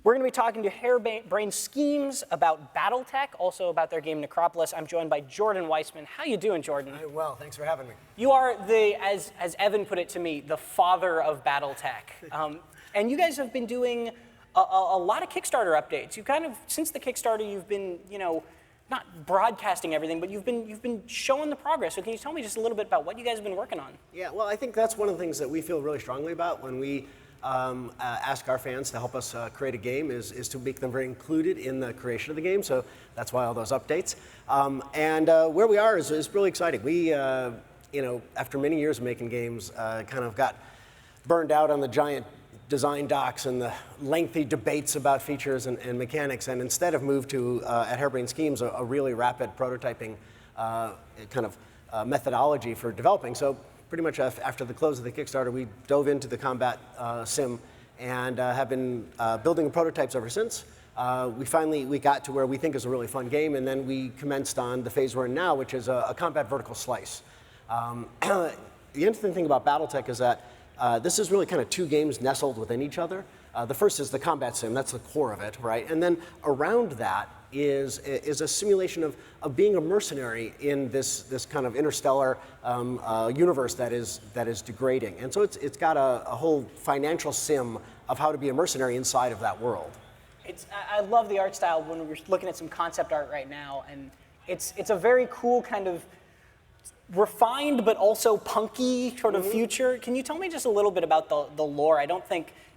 We're going to be talking to Hairbrained Schemes about BattleTech, also about their game Necropolis. I'm joined by Jordan Weisman. How you doing, Jordan? I'm well, thanks for having me. You are as Evan put it to me, the father of BattleTech. And you guys have been doing a lot of Kickstarter updates. You kind of, since the Kickstarter, you've been, not broadcasting everything, but you've been showing the progress. So can you tell me just a little bit about what you guys have been working on? Yeah, well, I think that's one of the things that we feel really strongly about when we ask our fans to help us create a game is to make them very included in the creation of the game. So that's why all those updates. And where we are is really exciting. We, after many years of making games, kind of got burned out on the giant design docs and the lengthy debates about features and mechanics, and instead have moved to, at Hairbrained Schemes, a really rapid prototyping kind of methodology for developing. So pretty much after the close of the Kickstarter, we dove into the combat sim and have been building prototypes ever since. We got to where we think is a really fun game, and then we commenced on the phase we're in now, which is a combat vertical slice. The interesting thing about BattleTech is that this is really kind of two games nestled within each other. The first is the combat sim, that's the core of it, right? And then around that is a simulation of being a mercenary in this kind of interstellar universe that is degrading. And so it's got a whole financial sim of how to be a mercenary inside of that world. I love the art style when we're looking at some concept art right now, and it's a very cool kind of refined but also punky sort of future. Can you tell me just a little bit about the lore?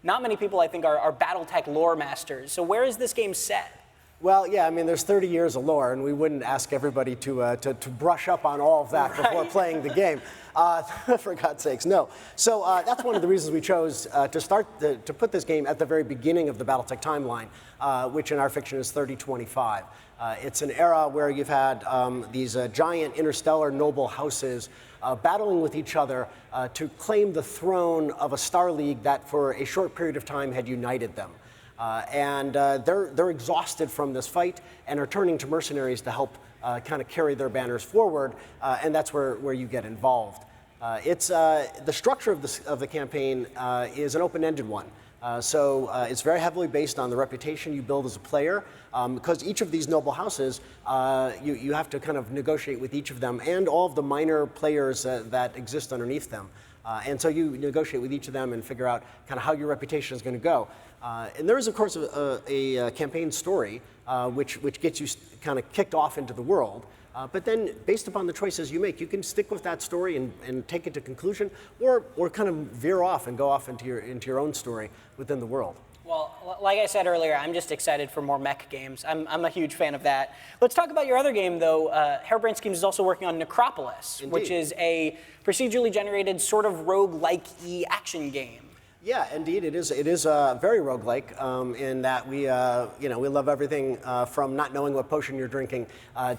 Not many people I think are BattleTech lore masters. So where is this game set? Well, yeah, I mean, there's 30 years of lore, and we wouldn't ask everybody to brush up on all of that before playing the game. For God's sakes, no. So that's one of the reasons we chose to put this game at the very beginning of the BattleTech timeline, which in our fiction is 3025. It's an era where you've had these giant interstellar noble houses battling with each other to claim the throne of a star league that for a short period of time had united them. They're exhausted from this fight and are turning to mercenaries to help kind of carry their banners forward, and that's where you get involved. The structure of the campaign is an open-ended one. So it's very heavily based on the reputation you build as a player, because each of these noble houses, you have to kind of negotiate with each of them and all of the minor players that exist underneath them. And so you negotiate with each of them and figure out kind of how your reputation is going to go. And there is, of course, a campaign story which gets you kind of kicked off into the world. But then, based upon the choices you make, you can stick with that story and take it to conclusion, or kind of veer off and go off into your own story within the world. Well, like I said earlier, I'm just excited for more mech games. I'm a huge fan of that. Let's talk about your other game, though. Hairbrained Schemes is also working on Necropolis, Indeed. Which is a procedurally generated sort of roguelike-y action game. Yeah, indeed, it is very roguelike in that we love everything from not knowing what potion you're drinking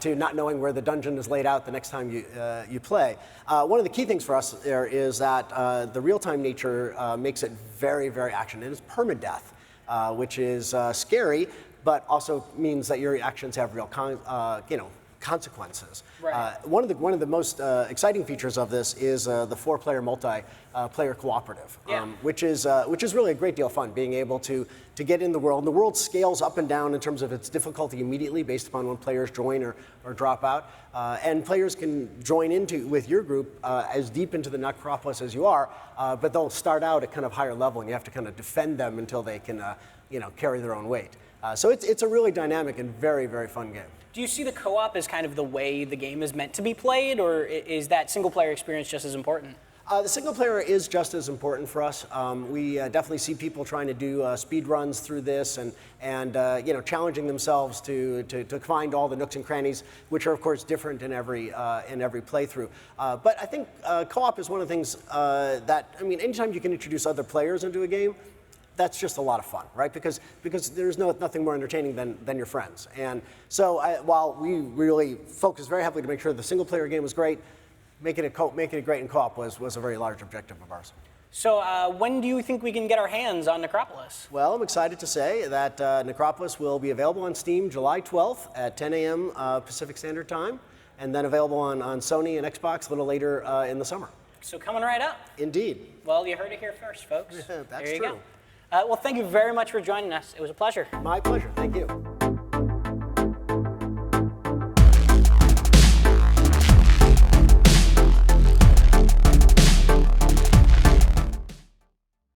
to not knowing where the dungeon is laid out the next time you play. One of the key things for us there is that the real-time nature makes it very, very action. It is permadeath, which is scary, but also means that your actions have real consequences. Right. One of the most exciting features of this is the 4-player multi-player cooperative, yeah. which is really a great deal of fun, being able to get in the world. And the world scales up and down in terms of its difficulty immediately based upon when players join or drop out. And players can join with your group as deep into the Necropolis as you are, but they'll start out at kind of higher level, and you have to kind of defend them until they can carry their own weight. So it's a really dynamic and very, very fun game. Do you see the co-op as kind of the way the game is meant to be played, or is that single-player experience just as important? The single player is just as important for us. We definitely see people trying to do speed runs through this and challenging themselves to find all the nooks and crannies, which are of course different in every playthrough. But I think co-op is one of the things anytime you can introduce other players into a game, that's just a lot of fun, right? Because there's nothing more entertaining than your friends. And so while we really focused very heavily to make sure the single player game was great, making it great in co-op was a very large objective of ours. So when do you think we can get our hands on Necropolis? Well, I'm excited to say that Necropolis will be available on Steam July 12th at 10 a.m. Pacific Standard Time, and then available on Sony and Xbox a little later in the summer. So coming right up. Indeed. Well, you heard it here first, folks. That's there you true. Go. Well, thank you very much for joining us. It was a pleasure. My pleasure. Thank you.